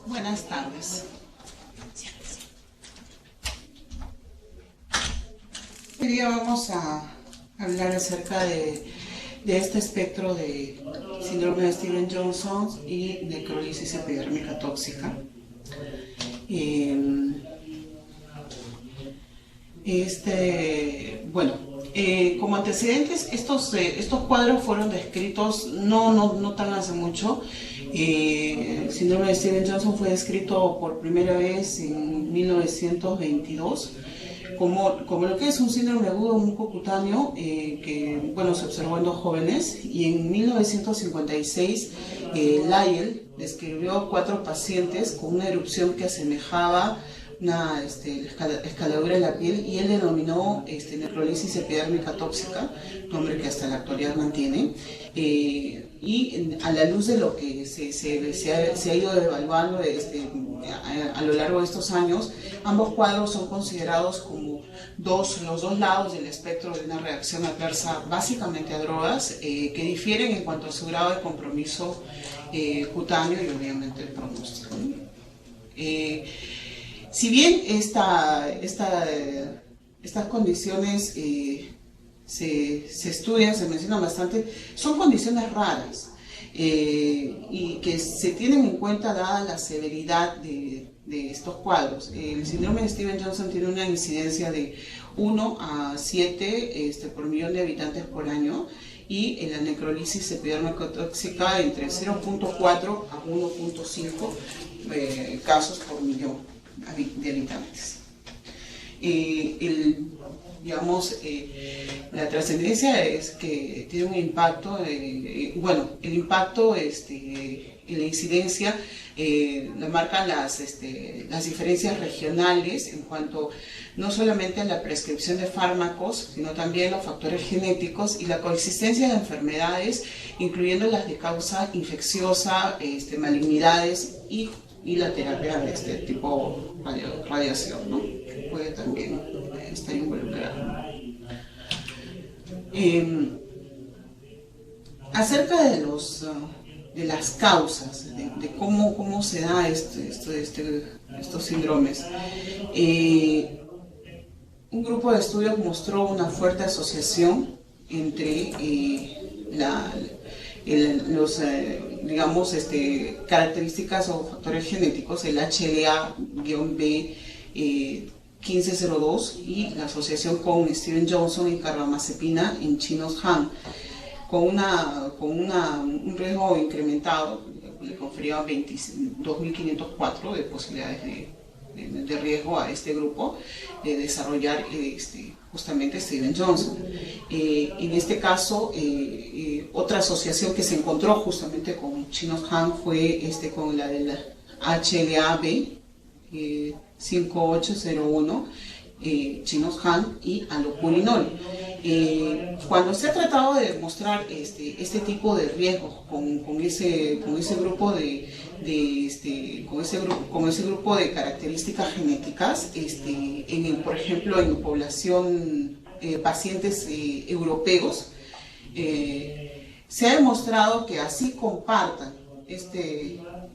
Buenas tardes. Hoy día vamos a hablar acerca de este espectro de síndrome de Stevens-Johnson y necrólisis epidérmica tóxica. Como antecedentes, estos cuadros fueron descritos no tan hace mucho. El síndrome de Stevens-Johnson fue descrito por primera vez en 1922 como lo que es un síndrome agudo mucocutáneo que se observó en dos jóvenes, y en 1956 Lyell describió 4 pacientes con una erupción que asemejaba una escaladura en la piel, y él denominó necrólisis epidérmica tóxica, nombre que hasta la actualidad mantiene. Y a la luz de lo que se ha ido evaluando a lo largo de estos años, ambos cuadros son considerados como los dos lados del espectro de una reacción adversa, básicamente a drogas, que difieren en cuanto a su grado de compromiso cutáneo y obviamente el pronóstico. Si bien estas condiciones se estudian, se mencionan bastante, son condiciones raras y que se tienen en cuenta dada la severidad de estos cuadros. El síndrome de Stevens-Johnson tiene una incidencia de 1 a 7 por millón de habitantes por año, y la necrólisis epidérmica tóxica entre 0.4 a 1.5 casos por millón de habitantes. La trascendencia es que tiene un impacto, el impacto en la incidencia lo marcan las diferencias regionales en cuanto no solamente a la prescripción de fármacos, sino también los factores genéticos y la coexistencia de enfermedades, incluyendo las de causa infecciosa, malignidades y la terapia de este tipo de radiación, ¿no? Que puede también estar involucrada. Acerca de las causas, de cómo se da estos síndromes, un grupo de estudios mostró una fuerte asociación entre características o factores genéticos, el HLA-B 1502, y la asociación con Stevens-Johnson y carbamazepina en Chinos-Han, con un riesgo incrementado, le confería 22.504 de posibilidades de riesgo a este grupo de desarrollar justamente Stevens-Johnson. En este caso, otra asociación que se encontró justamente con Chinos-Han fue con la del HLA-B 5801, Chinos-Han y alopurinol. Cuando se ha tratado de demostrar este tipo de riesgos con ese grupo con ese grupo de características genéticas, por ejemplo en población pacientes europeos, se ha demostrado que así compartan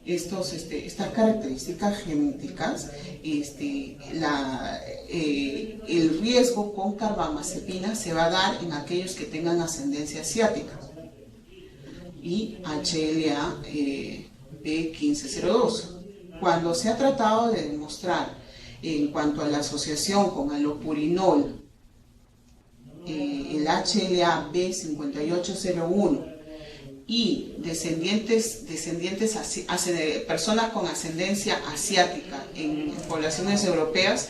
estas características genéticas, el riesgo con carbamazepina se va a dar en aquellos que tengan ascendencia asiática y HLA-B1502. Cuando se ha tratado de demostrar en cuanto a la asociación con alopurinol, el HLA-B5801 y personas con ascendencia asiática en poblaciones europeas,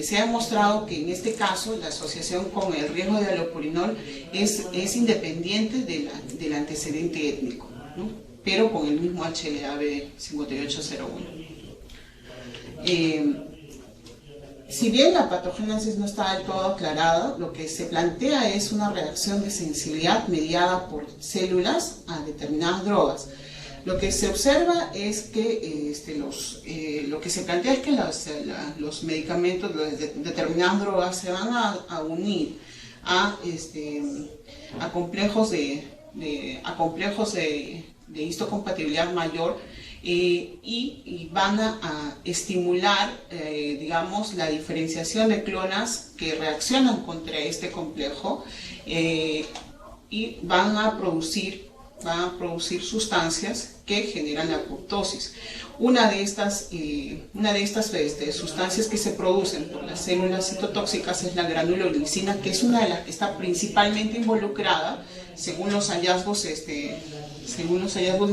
se ha demostrado que en este caso la asociación con el riesgo de alopurinol es independiente del antecedente étnico, ¿no? Pero con el mismo HLA-B5801. Si bien la patogénesis no está del todo aclarada, lo que se plantea es una reacción de sensibilidad mediada por células a determinadas drogas. Lo que se observa es que lo que se plantea es que los medicamentos, determinadas drogas, se van a unir a complejos de histocompatibilidad mayor y van a estimular, digamos, la diferenciación de clonas que reaccionan contra este complejo y van a producir sustancias que generan la apoptosis. Una de estas sustancias que se producen por las células citotóxicas es la granuloglicina, que es una de las que está principalmente involucrada, según los hallazgos de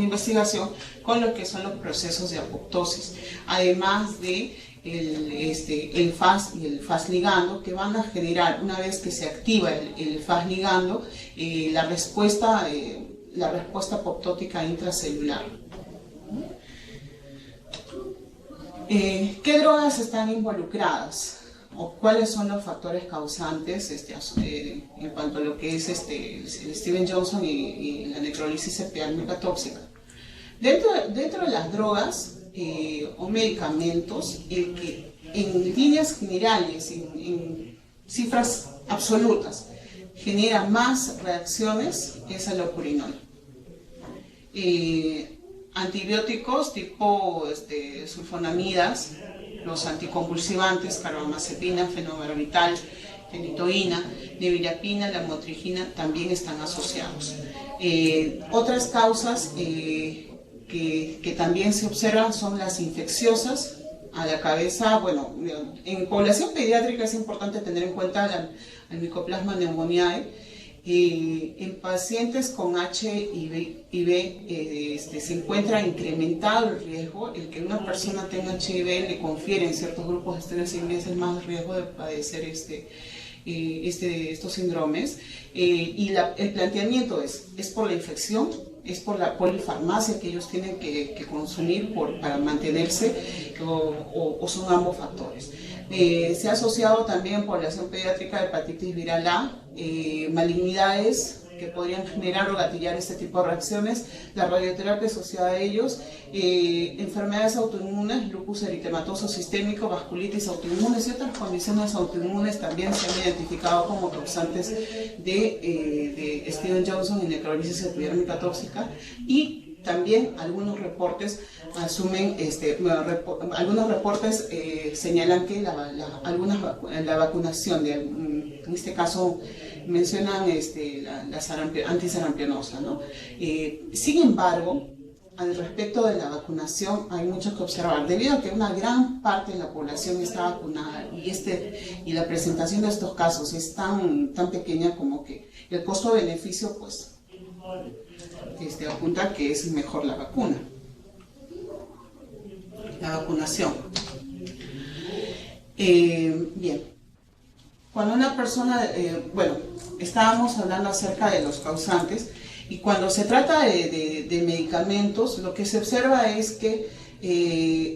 investigación, con lo que son los procesos de apoptosis, además de el FAS y el FAS ligando, que van a generar, una vez que se activa el FAS ligando, la respuesta apoptótica intracelular. ¿Qué drogas están involucradas? ¿O cuáles son los factores causantes en cuanto a lo que es el Stevens-Johnson y la necrólisis epidérmica tóxica? Dentro de las drogas o medicamentos, el que en líneas generales, en cifras absolutas, genera más reacciones es el lopurinol. Antibióticos tipo sulfonamidas, los anticonvulsivantes, carbamazepina, fenobarbital, fenitoína, nevirapina, lamotrigina también están asociados. Otras causas que también se observan son las infecciosas a la cabeza. Bueno, en población pediátrica es importante tener en cuenta el Mycoplasma pneumoniae. En pacientes con HIV se encuentra incrementado el riesgo. El que una persona tenga HIV le confiere en ciertos grupos de estrés ingleses más riesgo de padecer estos síndromes. El planteamiento es por la infección, es por la polifarmacia que ellos tienen que consumir para mantenerse, o son ambos factores. Se ha asociado también en población pediátrica de hepatitis viral A, malignidades que podrían generar o gatillar este tipo de reacciones, la radioterapia asociada a ellos, enfermedades autoinmunes, lupus eritematoso sistémico, vasculitis autoinmunes y otras condiciones autoinmunes también se han identificado como causantes de Stevens-Johnson y necrólisis epidérmica tóxica. Y también algunos reportes señalan que la vacunación, en este caso mencionan la antisarampionosa, ¿no? Sin embargo, al respecto de la vacunación hay mucho que observar, debido a que una gran parte de la población está vacunada y la presentación de estos casos es tan pequeña, como que el costo-beneficio pues apunta que es mejor la vacunación. Bien, cuando una persona, estábamos hablando acerca de los causantes, y cuando se trata de medicamentos, lo que se observa es que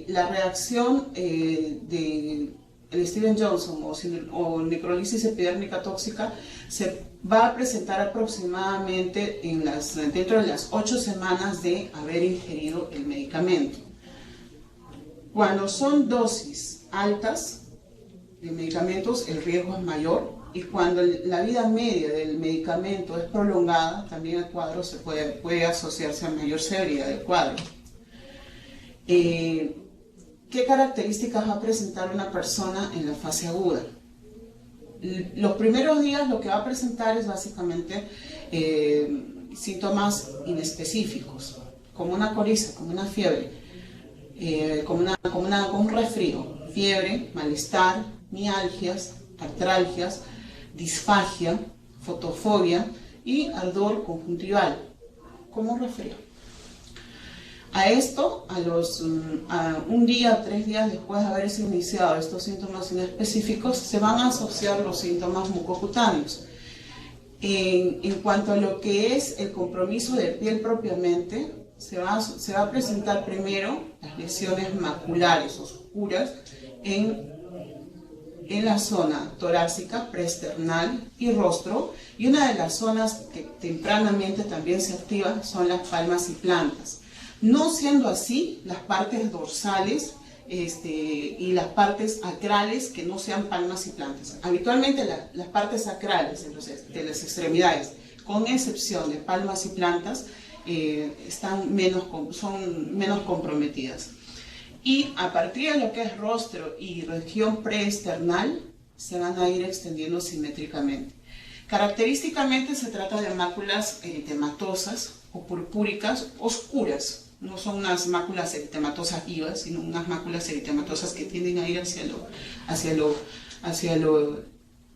la reacción de Stevens-Johnson o necrólisis epidérmica tóxica se va a presentar aproximadamente dentro de las 8 semanas de haber ingerido el medicamento. Cuando son dosis altas de medicamentos, el riesgo es mayor, y cuando la vida media del medicamento es prolongada, también el cuadro puede asociarse a mayor severidad del cuadro. ¿Qué características va a presentar una persona en la fase aguda? Los primeros días lo que va a presentar es básicamente síntomas inespecíficos, como una coriza, como una fiebre, como un resfrío, fiebre, malestar, mialgias, artralgias, disfagia, fotofobia y ardor conjuntival, como un resfrío. A esto, a un día o 3 días después de haberse iniciado estos síntomas inespecíficos, se van a asociar los síntomas mucocutáneos. En cuanto a lo que es el compromiso de piel propiamente, se va a presentar primero las lesiones maculares oscuras en la zona torácica, preesternal y rostro, y una de las zonas que tempranamente también se activa son las palmas y plantas. No siendo así las partes dorsales y las partes acrales, que no sean palmas y plantas. Habitualmente las partes acrales, entonces, de las extremidades, con excepción de palmas y plantas, son menos comprometidas. Y a partir de lo que es rostro y región preesternal, se van a ir extendiendo simétricamente. Característicamente se trata de máculas eritematosas o purpúricas oscuras. No son unas máculas eritematosas vivas, sino unas máculas eritematosas que tienden a ir hacia lo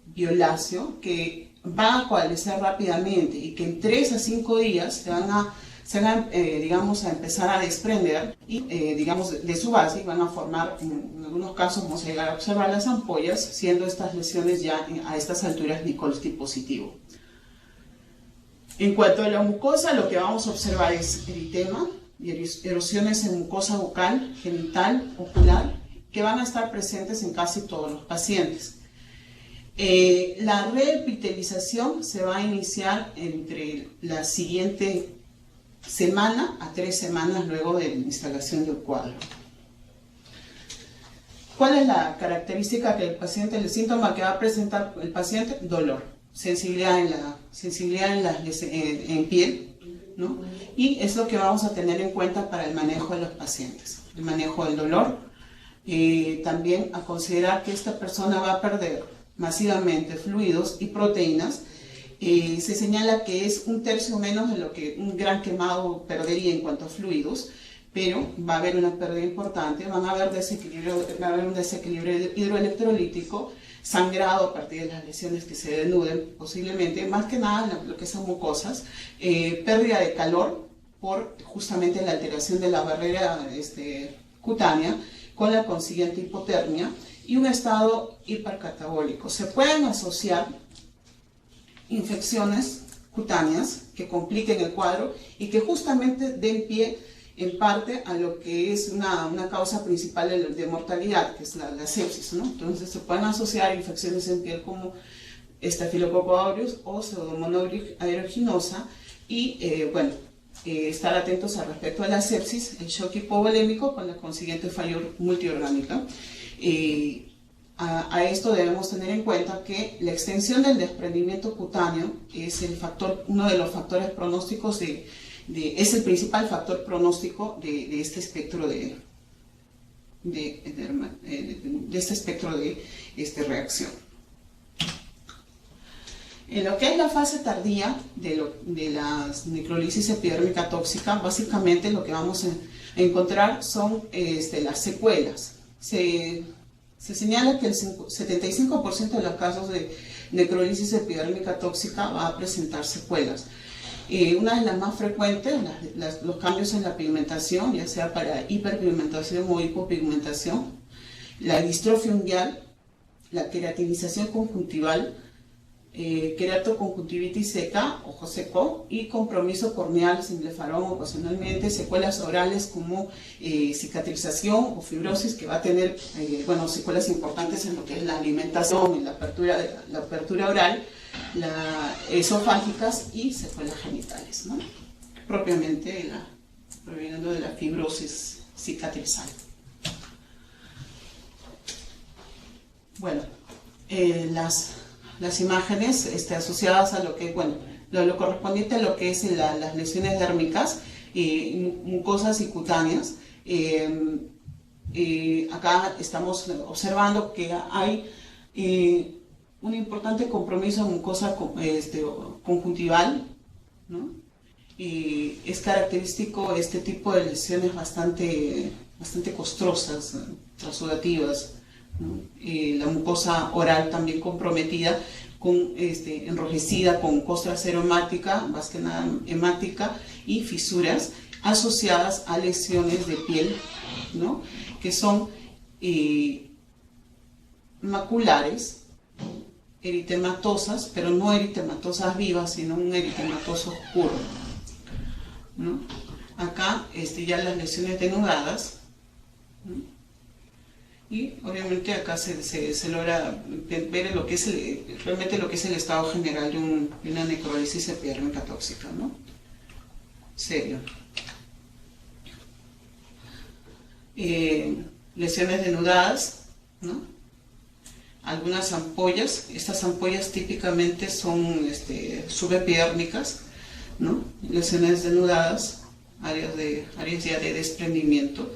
violáceo, que va a coalescer rápidamente y que en 3 a 5 días se van a empezar a desprender y, de su base, y van a formar, en algunos casos vamos a llegar a observar las ampollas, siendo estas lesiones ya a estas alturas Nichols positivo. En cuanto a la mucosa, lo que vamos a observar es eritema y erosiones en mucosa bucal, genital, ocular, que van a estar presentes en casi todos los pacientes. La reepitelización se va a iniciar entre la siguiente semana a 3 semanas luego de la instalación del cuadro. ¿Cuál es la característica que el síntoma que va a presentar el paciente? Dolor, sensibilidad en piel, ¿no? Y es lo que vamos a tener en cuenta para el manejo de los pacientes. El manejo del dolor, también a considerar que esta persona va a perder masivamente fluidos y proteínas. Se señala que es 1/3 menos de lo que un gran quemado perdería en cuanto a fluidos, pero va a haber una pérdida importante, va a haber un desequilibrio hidroelectrolítico, sangrado a partir de las lesiones que se denuden posiblemente, más que nada lo que son mucosas, pérdida de calor por justamente la alteración de la barrera cutánea, con la consiguiente hipotermia, y un estado hipercatabólico. Se pueden asociar infecciones cutáneas que compliquen el cuadro y que justamente den pie en parte a lo que es una causa principal de mortalidad, que es la sepsis, ¿no? Entonces se pueden asociar infecciones en piel como Staphylococcus aureus o Pseudomonas aeruginosa y estar atentos al respecto a la sepsis, el shock hipovolémico con la consiguiente falla multiorgánica. A esto debemos tener en cuenta que la extensión del desprendimiento cutáneo es uno de los factores pronósticos es el principal factor pronóstico de este espectro de reacción. En lo que es la fase tardía de la necrólisis epidérmica tóxica, básicamente lo que vamos a encontrar son las secuelas. Se señala que el 75% de los casos de necrólisis epidérmica tóxica va a presentar secuelas. Una de las más frecuentes, los cambios en la pigmentación, ya sea para hiperpigmentación o hipopigmentación, la distrofia unguial, la queratinización conjuntival, queratoconjuntivitis seca, ojo seco, y compromiso corneal sin blefarón ocasionalmente, secuelas orales como cicatrización o fibrosis, que va a tener secuelas importantes en lo que es la alimentación, en la apertura oral, esofágicas y secuelas genitales, ¿no? Propiamente proveniendo de la fibrosis cicatrizal. Bueno, las imágenes asociadas a lo que, lo correspondiente a lo que es las lesiones dérmicas, mucosas y cutáneas. Acá estamos observando que hay un importante compromiso en mucosa conjuntival, ¿no? Y es característico este tipo de lesiones bastante costrosas, transudativas, ¿no? La mucosa oral también comprometida, enrojecida con costra seromática, más que nada hemática, y fisuras asociadas a lesiones de piel, ¿no? Que son maculares, eritematosas, pero no eritematosas vivas, sino un eritematoso oscuro, ¿no? Acá ya las lesiones denudadas, ¿no? Y obviamente acá se logra ver realmente lo que es el estado general de una necrólisis epidérmica tóxica, ¿no? Serio. Lesiones denudadas, ¿no? Algunas ampollas. Estas ampollas típicamente son subepidérmicas, ¿no? Lesiones denudadas, áreas ya de desprendimiento,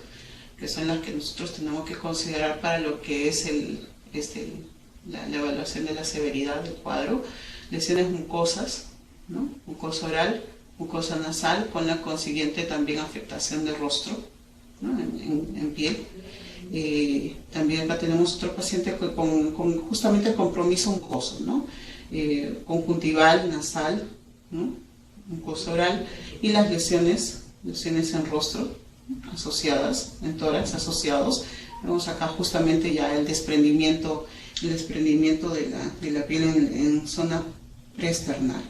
que son las que nosotros tenemos que considerar para lo que es la evaluación de la severidad del cuadro. Lesiones mucosas, ¿no? Mucosa oral, mucosa nasal, con la consiguiente también afectación del rostro, ¿no? en piel. También tenemos otro paciente con justamente compromiso mucoso, ¿no? Conjuntival, nasal, ¿no? Mucosa oral, y las lesiones en rostro asociadas, en tórax asociados. Vemos acá justamente ya el desprendimiento de la piel en zona preesternal.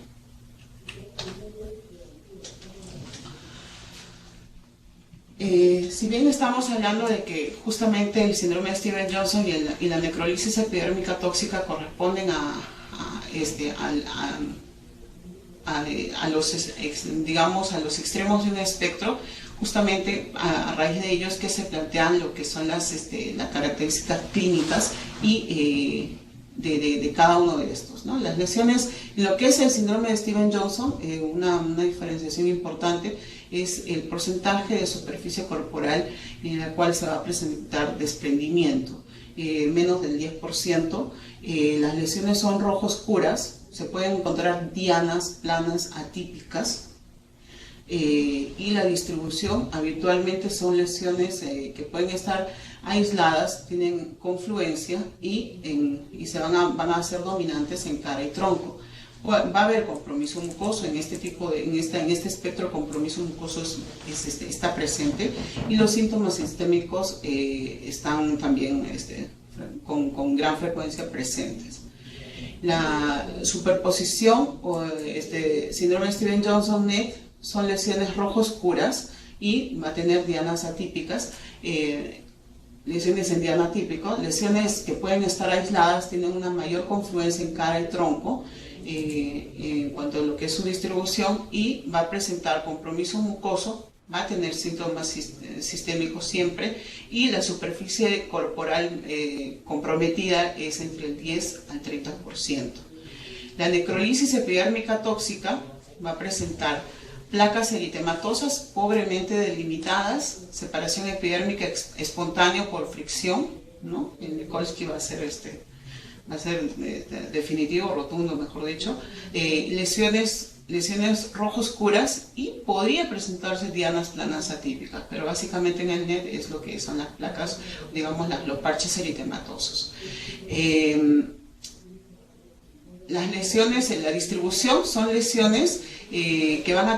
Si bien estamos hablando de que justamente el síndrome de Stevens-Johnson y la necrólisis epidérmica tóxica corresponden a los extremos de un espectro, justamente a raíz de ellos que se plantean lo que son las características clínicas y de cada uno de estos, ¿no? Las lesiones, en lo que es el síndrome de Stevens-Johnson, una diferenciación importante es el porcentaje de superficie corporal en la cual se va a presentar desprendimiento, menos del 10%. Las lesiones son rojo oscuras, se pueden encontrar dianas planas atípicas, y la distribución habitualmente son lesiones que pueden estar aisladas, tienen confluencia y van a ser dominantes en cara y tronco. Va a haber compromiso mucoso en este espectro. Compromiso mucoso está presente, y los síntomas sistémicos están también con gran frecuencia presentes. La superposición o síndrome de Stevens-Johnson-NET son lesiones rojo oscuras y va a tener dianas atípicas, lesiones en diana típico, lesiones que pueden estar aisladas, tienen una mayor confluencia en cara y tronco en cuanto a lo que es su distribución, y va a presentar compromiso mucoso, va a tener síntomas sistémicos siempre, y la superficie corporal comprometida es entre el 10 al 30%. La necrolisis epidérmica tóxica va a presentar placas eritematosas pobremente delimitadas, separación epidérmica espontánea por fricción, ¿no? El Mikulski va a ser definitivo, rotundo, mejor dicho. Lesiones rojo oscuras, y podría presentarse dianas planas atípicas, pero básicamente en el NET es lo que son las placas, digamos los parches eritematosos. Las lesiones en la distribución son lesiones que van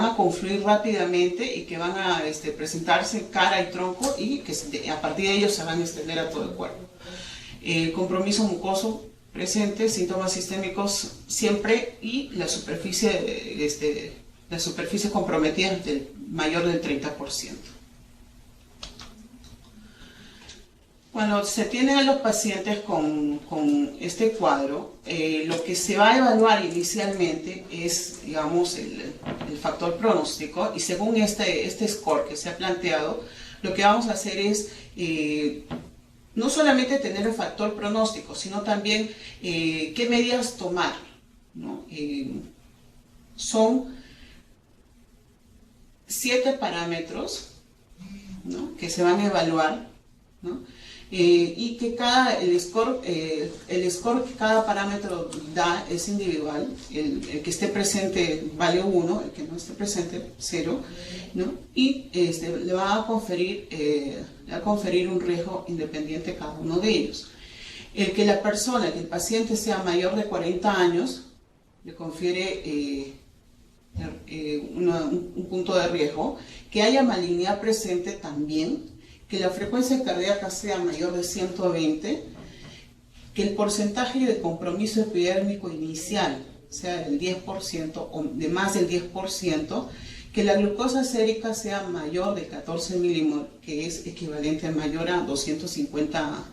a confluir rápidamente y que van a presentarse en cara y tronco, y que a partir de ellos se van a extender a todo el cuerpo. Compromiso mucoso presente, síntomas sistémicos siempre, y la superficie comprometida mayor del 30%. Cuando se tienen a los pacientes con este cuadro, lo que se va a evaluar inicialmente es, digamos, el factor pronóstico, y según este score que se ha planteado, lo que vamos a hacer es no solamente tener el factor pronóstico, sino también qué medidas tomar, ¿no? Son 7 parámetros, ¿no?, que se van a evaluar, ¿no? Y que el score que cada parámetro da es individual. El que esté presente vale 1, el que no esté presente 0, ¿no? Y le va a conferir un riesgo independiente a cada uno de ellos. El que el paciente sea mayor de 40 años, le confiere un punto de riesgo. Que haya malignidad presente también. Que la frecuencia cardíaca sea mayor de 120, que el porcentaje de compromiso epidérmico inicial sea del 10% o de más del 10%, que la glucosa sérica sea mayor de 14 milimol, que es equivalente a mayor a 250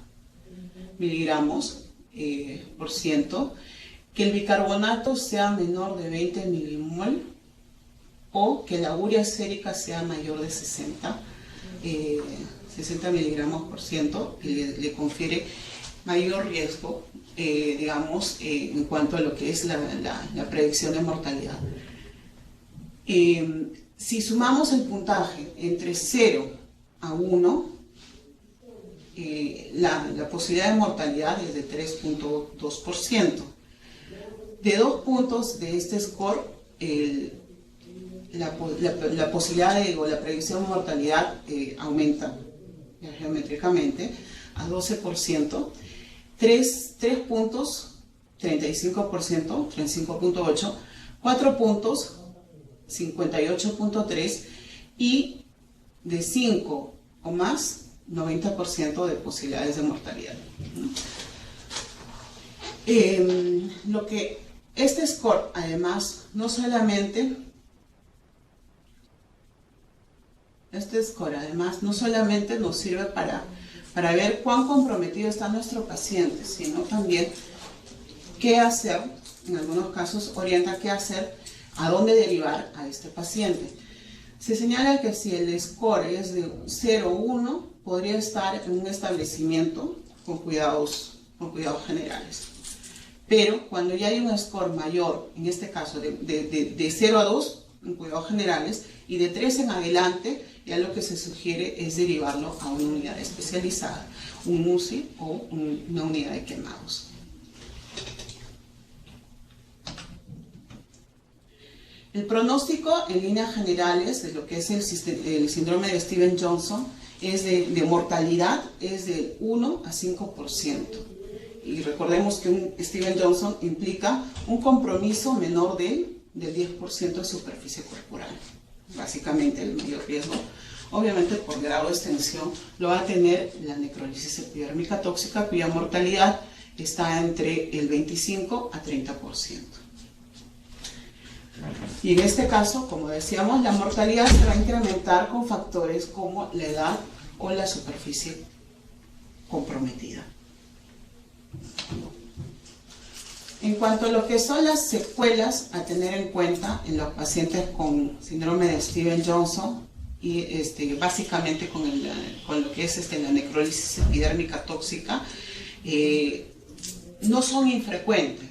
miligramos por ciento, que el bicarbonato sea menor de 20 milimol, o que la urea sérica sea mayor de 60 miligramos por ciento, que le confiere mayor riesgo, digamos, en cuanto a lo que es la predicción de mortalidad. Si sumamos el puntaje entre 0 a 1, la posibilidad de mortalidad es de 3.2%. De 2 puntos de este score, la posibilidad o la predicción de mortalidad aumenta geométricamente a 12%. 3 puntos, 35%, 35.8%, 4 puntos, 58.3%, y de 5 o más, 90% de posibilidades de mortalidad. Lo que este score, además, no solamente nos sirve para ver cuán comprometido está nuestro paciente, sino también qué hacer. En algunos casos orienta qué hacer, a dónde derivar a este paciente. Se señala que si el score es de 0 o 1, podría estar en un establecimiento con cuidados generales. Pero cuando ya hay un score mayor, en este caso de 0 a 2, en cuidados generales, y de 3 en adelante, ya lo que se sugiere es derivarlo a una unidad especializada, un UCI o una unidad de quemados. El pronóstico en líneas generales de lo que es el síndrome de Stevens-Johnson es de mortalidad es de 1 a 5%. Y recordemos que un Stevens-Johnson implica un compromiso menor del 10% de superficie corporal. Básicamente el mayor riesgo, obviamente por grado de extensión, lo va a tener la necrólisis epidérmica tóxica, cuya mortalidad está entre el 25 a 30%. Y en este caso, como decíamos, la mortalidad se va a incrementar con factores como la edad o la superficie comprometida. En cuanto a lo que son las secuelas a tener en cuenta en los pacientes con síndrome de Stevens-Johnson, y básicamente con lo que es la necrólisis epidérmica tóxica, no son infrecuentes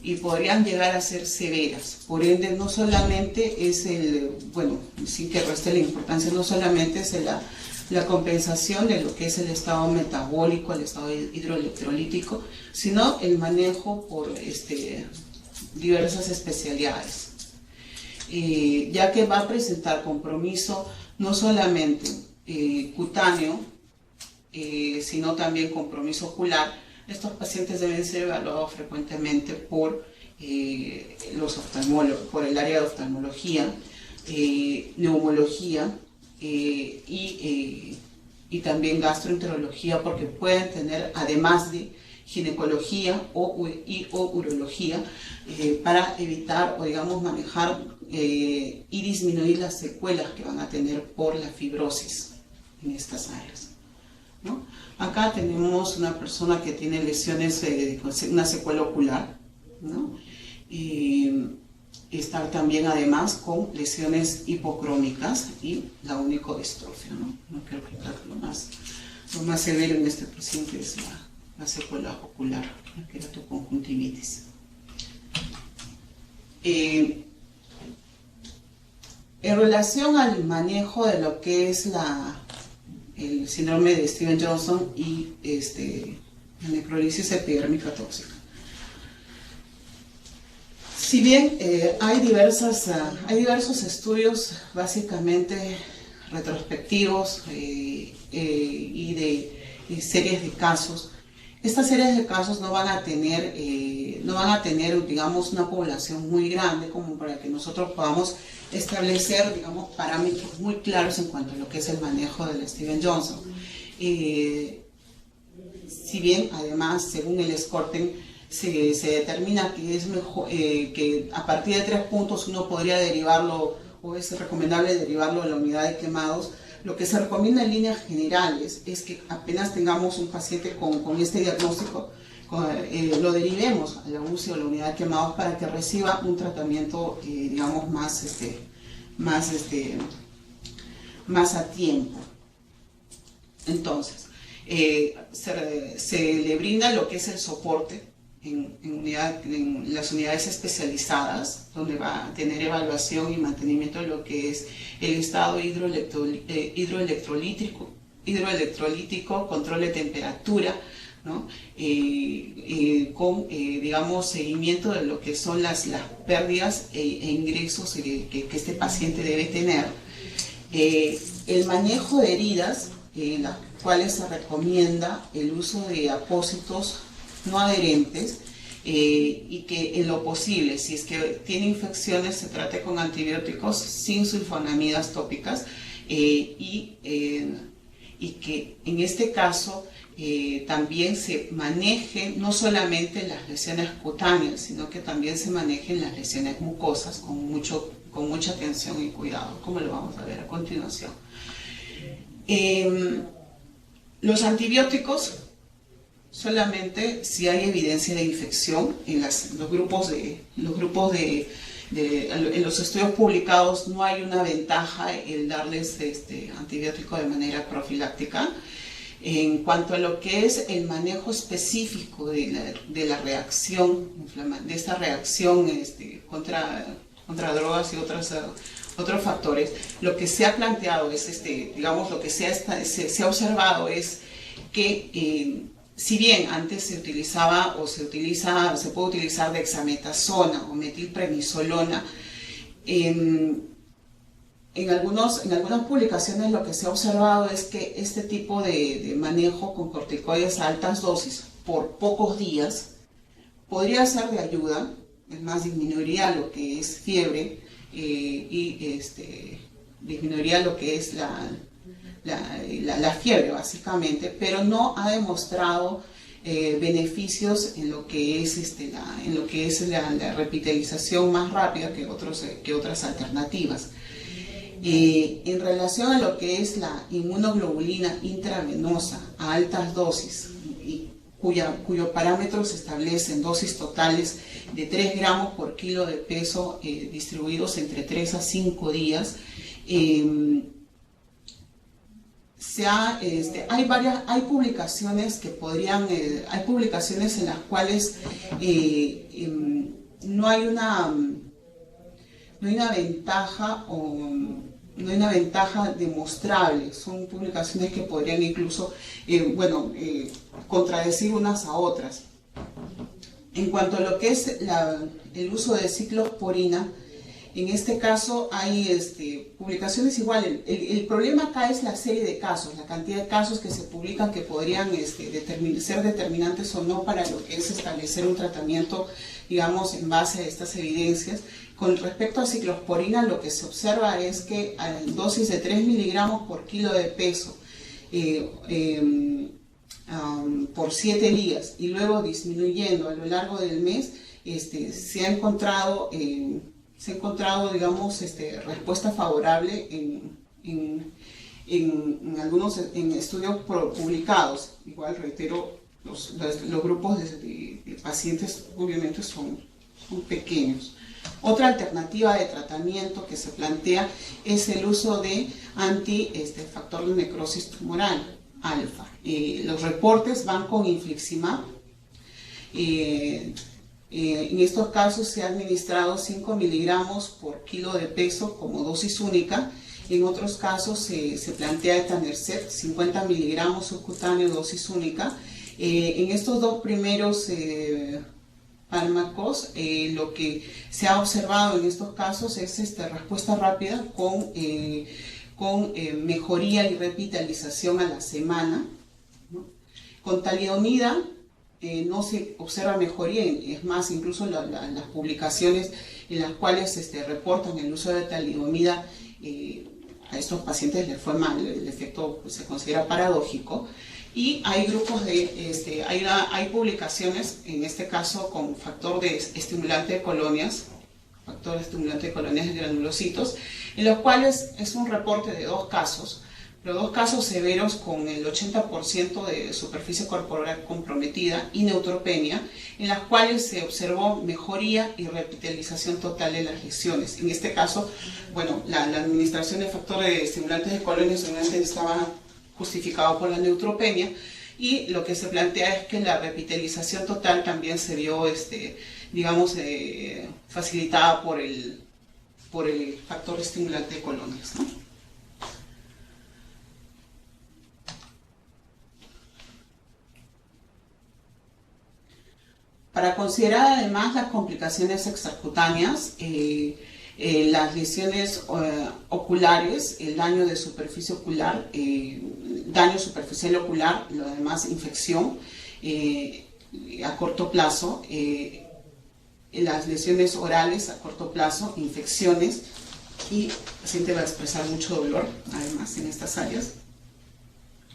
y podrían llegar a ser severas. Por ende, no solamente es sin que reste la importancia, no solamente es la compensación de lo que es el estado metabólico, el estado hidroelectrolítico, sino el manejo por diversas especialidades. Ya que va a presentar compromiso no solamente cutáneo, sino también compromiso ocular. Estos pacientes deben ser evaluados frecuentemente por los oftalmólogos, por el área de oftalmología, neumología y también gastroenterología, porque pueden tener, además de ginecología o urología, para evitar o digamos manejar y disminuir las secuelas que van a tener por la fibrosis en estas áreas, ¿no? Acá tenemos una persona que tiene lesiones, una secuela ocular, ¿no? Estar también además con lesiones hipocrónicas y la unicodistrofia, ¿no? No quiero quitar lo más severo en este paciente es la secuela ocular, la queratoconjuntivitis. En relación al manejo de lo que es el síndrome de Stevens-Johnson y la necrólisis epidérmica tóxica. Si bien hay diversos estudios básicamente retrospectivos y de series de casos, estas series de casos no van a tener, digamos, una población muy grande como para que nosotros podamos establecer, digamos, parámetros muy claros en cuanto a lo que es el manejo del Stevens-Johnson. Si bien, además, según el Scorten, se determina que es mejor, que a partir de 3 puntos uno podría derivarlo, o es recomendable derivarlo a la unidad de quemados. Lo que se recomienda en líneas generales es que apenas tengamos un paciente con este diagnóstico, lo derivemos a la UCI o la unidad de quemados para que reciba un tratamiento, digamos, más a tiempo. Entonces, se le brinda lo que es el soporte, en las unidades especializadas, donde va a tener evaluación y mantenimiento de lo que es el estado hidroelectrolítico, control de temperatura, ¿no? Con, digamos, seguimiento de lo que son las pérdidas e ingresos que este paciente debe tener. El manejo de heridas, en las cuales se recomienda el uso de apósitos no adherentes, y que en lo posible, si es que tiene infecciones, se trate con antibióticos sin sulfonamidas tópicas, y que en este caso también se maneje no solamente las lesiones cutáneas, sino que también se manejen las lesiones mucosas con mucha atención y cuidado, como lo vamos a ver a continuación. Los antibióticos solamente si hay evidencia de infección en los grupos en los estudios publicados no hay una ventaja el darles antibiótico de manera profiláctica. En cuanto a lo que es el manejo específico de la reacción, de esta reacción contra drogas y otros factores, lo que se ha planteado es, digamos, lo que se ha observado es que si bien antes se utilizaba o se puede utilizar dexametasona o metilprednisolona, en algunas publicaciones lo que se ha observado es que este tipo de manejo con corticoides a altas dosis por pocos días podría ser de ayuda, es más, disminuiría lo que es fiebre y disminuiría lo que es la fiebre básicamente, pero no ha demostrado beneficios en lo que es la repitalización más rápida que otras alternativas. En relación a lo que es la inmunoglobulina intravenosa a altas dosis, cuyo parámetro se establece en dosis totales de 3 gramos por kilo de peso distribuidos entre 3 a 5 días, hay publicaciones que hay publicaciones en las cuales no hay una ventaja no hay una ventaja demostrable. Son publicaciones que podrían incluso contradecir unas a otras. En cuanto a lo que es el uso de ciclosporina, en este caso hay publicaciones igual. El problema acá es la serie de casos, la cantidad de casos que se publican que podrían ser determinantes o no para lo que es establecer un tratamiento, digamos, en base a estas evidencias. Con respecto a ciclosporina, lo que se observa es que a dosis de 3 miligramos por kilo de peso por 7 días y luego disminuyendo a lo largo del mes, se ha encontrado, digamos, respuesta favorable en algunos estudios publicados. Igual, reitero, los grupos de pacientes obviamente son pequeños. Otra alternativa de tratamiento que se plantea es el uso de factor de necrosis tumoral alfa. Los reportes van con infliximab. En estos casos se ha administrado 5 miligramos por kilo de peso como dosis única. En otros casos se plantea etanercept, 50 miligramos subcutáneo, dosis única. En estos dos primeros fármacos, lo que se ha observado en estos casos es respuesta rápida con mejoría y revitalización a la semana, ¿no? Con talidomida no se observa mejoría, es más, incluso las publicaciones en las cuales reportan el uso de talidomida, a estos pacientes les fue mal, el efecto pues, se considera paradójico. Y hay grupos hay publicaciones, en este caso con factor estimulante de colonias de granulocitos, en los cuales es un reporte de 2 casos, pero 2 casos severos con el 80% de superficie corporal comprometida y neutropenia, en las cuales se observó mejoría y revitalización total de las lesiones. En este caso, bueno, la administración de factor de estimulantes de colonias solamente estaba justificado por la neutropenia, y lo que se plantea es que la repitelización total también se vio, digamos, facilitada por el factor estimulante de colonias, ¿no? Para considerar además las complicaciones extracutáneas, las lesiones oculares, el daño de superficie ocular, daño superficial ocular, lo demás infección a corto plazo, las lesiones orales a corto plazo, infecciones, y el paciente va a expresar mucho dolor además en estas áreas.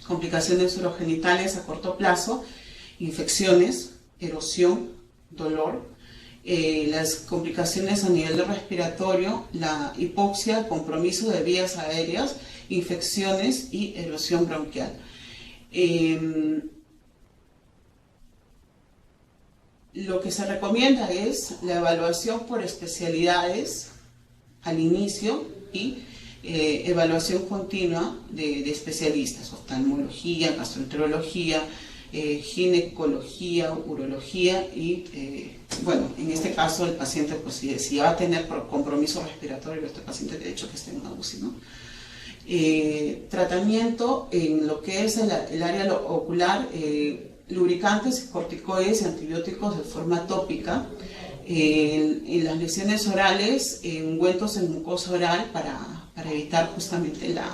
Complicaciones urogenitales a corto plazo, infecciones, erosión, dolor, las complicaciones a nivel respiratorio, la hipoxia, compromiso de vías aéreas, infecciones y erosión bronquial. Lo que se recomienda es la evaluación por especialidades al inicio y evaluación continua de especialistas, oftalmología, gastroenterología, ginecología, urología y, bueno, en este caso el paciente, pues si va a tener compromiso respiratorio, este paciente de hecho que esté en una UCI, ¿no? Tratamiento en lo que es el área ocular, lubricantes, corticoides y antibióticos de forma tópica. En las lesiones orales, ungüentos en mucosa oral para evitar justamente las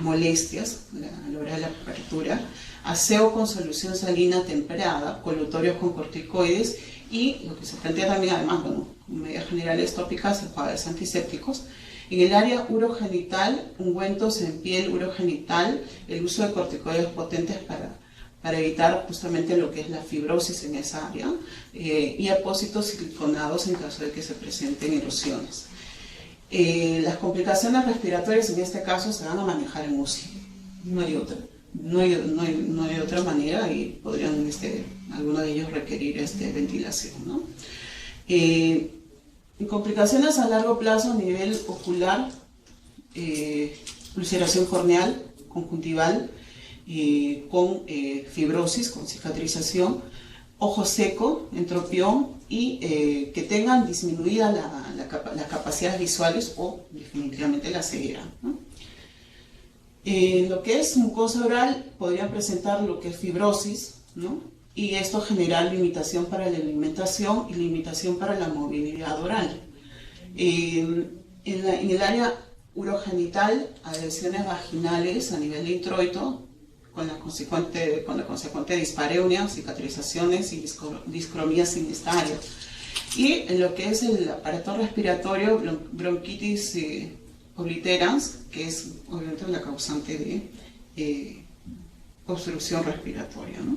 molestias a la hora de la apertura, aseo con solución salina temperada, colutorios con corticoides y lo que se plantea también además, bueno, medidas generales tópicas, enjuagues antisépticos. En el área urogenital, ungüentos en piel urogenital, el uso de corticoides potentes para evitar justamente lo que es la fibrosis en esa área y apósitos siliconados en caso de que se presenten erosiones. Las complicaciones respiratorias en este caso se van a manejar en UCI, no hay otra. No hay otra manera y podrían algunos de ellos requerir ventilación, ¿no? Complicaciones a largo plazo a nivel ocular, ulceración corneal, conjuntival, con fibrosis, con cicatrización, ojo seco, entropión y que tengan disminuida las capacidades visuales o definitivamente la ceguera, ¿no? Lo que es mucosa oral podría presentar lo que es fibrosis, ¿no? Y esto generar limitación para la alimentación y limitación para la movilidad oral. En el área urogenital, adhesiones vaginales a nivel de introito, con la consecuente dispareunia, cicatrizaciones y discromías en esta área. Y en lo que es el aparato respiratorio, bronquitis obliterans, que es obviamente la causante de obstrucción respiratoria, ¿no?